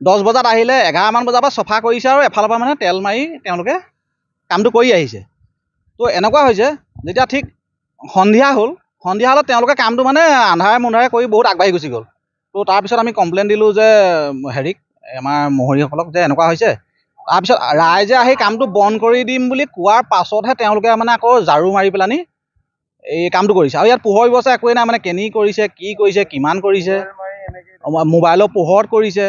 10 বজাত আহিলে 11মান বজাৰ পৰা চফা কৰিছে আৰু এফালৰ পৰা মানে তেল মাৰি তেওঁলোকে কামটো কৰি আহিছে। তো এনেকুৱা হৈছে যেতিয়া ঠিক সন্ধিয়া হ'লত তেওঁলোকে কামটো মানে আন্ধাৰে মুন্ধাৰে কৰি বহুত আগবাঢ়ি গুচি গ'ল। তো তাৰপিছত আমি কমপ্লেইন দিলোঁ যে হেৰিক আমাৰ মহৰীসকলক যে এনেকুৱা হৈছে। তাৰপিছত ৰাইজে আহি কামটো বন্ধ কৰি দিম বুলি কোৱাৰ পাছতহে তেওঁলোকে মানে আকৌ ঝাৰু মাৰি পেলানি এই কামটো কৰিছে। আৰু ইয়াত পোহৰ ব্যৱস্থা একোৱেই নাই, মানে কেনি কৰিছে, কি কৰিছে, কিমান কৰিছে, মোবাইলৰ পোহৰত কৰিছে।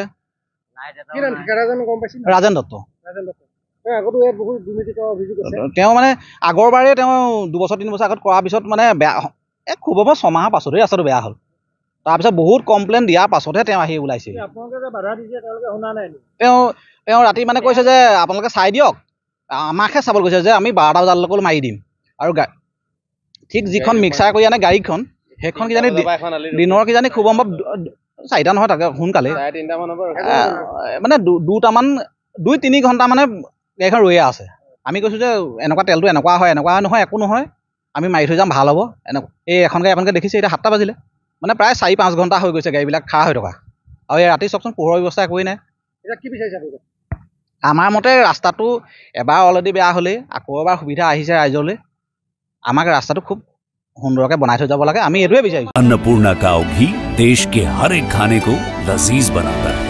ৰাজেন দত্ত। তেওঁ মানে আগৰবাৰে তেওঁ 2 বছৰ 3 বছৰ আগত কৰাৰ পিছত মানে বেয়া খুব হ'ব 6 মাহৰ পাছতেই ৰাস্তাটো বেয়া হ'ল। তাৰপিছত বহুত কমপ্লেইন দিয়াৰ পাছতহে তেওঁ আহি ওলাইছে। তেওঁ ৰাতি মানে কৈছে যে আপোনালোকে চাই দিয়ক, আমাকহে চাবলৈ কৈছে যে আমি 12টা বজালৈকে মাৰি দিম। আৰু ঠিক যিখন মিক্সাৰ কৰি আনে গাড়ীখন, সেইখন কিজানি দিনৰ কিজানি খুব সম্ভৱ 4টা নহয়, তাকে সোনকালে মানে 2-3 ঘণ্টা মানে গাড়ীখন ৰৈয়ে আছে। আমি কৈছোঁ যে এনেকুৱা তেলটো এনেকুৱা হয় নহয়, একো নহয়, আমি মাৰি থৈ যাম, ভাল হ'ব। এই এখন গাড়ী আপোনালোকে দেখিছে, এতিয়া 7টা বাজিলে, মানে প্ৰায় 4-5 ঘণ্টা হৈ গৈছে গাড়ীবিলাক খাৰা হৈ থকা। আৰু এই ৰাতি চাওকচোন পোহৰৰ ব্যৱস্থা একোৱেই নাই। আমাৰ মতে ৰাস্তাটো এবাৰ অলৰেডি বেয়া হ'লেই আকৌ এবাৰ সুবিধা আহিছে ৰাইজলৈ, আমাক ৰাস্তাটো খুব সুন্দৰকৈ বনাই থৈ যাব লাগে, আমি এইটোৱে বিচাৰিছোঁ। अन्नपूर्णा काव घी देश के हर एक खाने को लजीज बनाता है।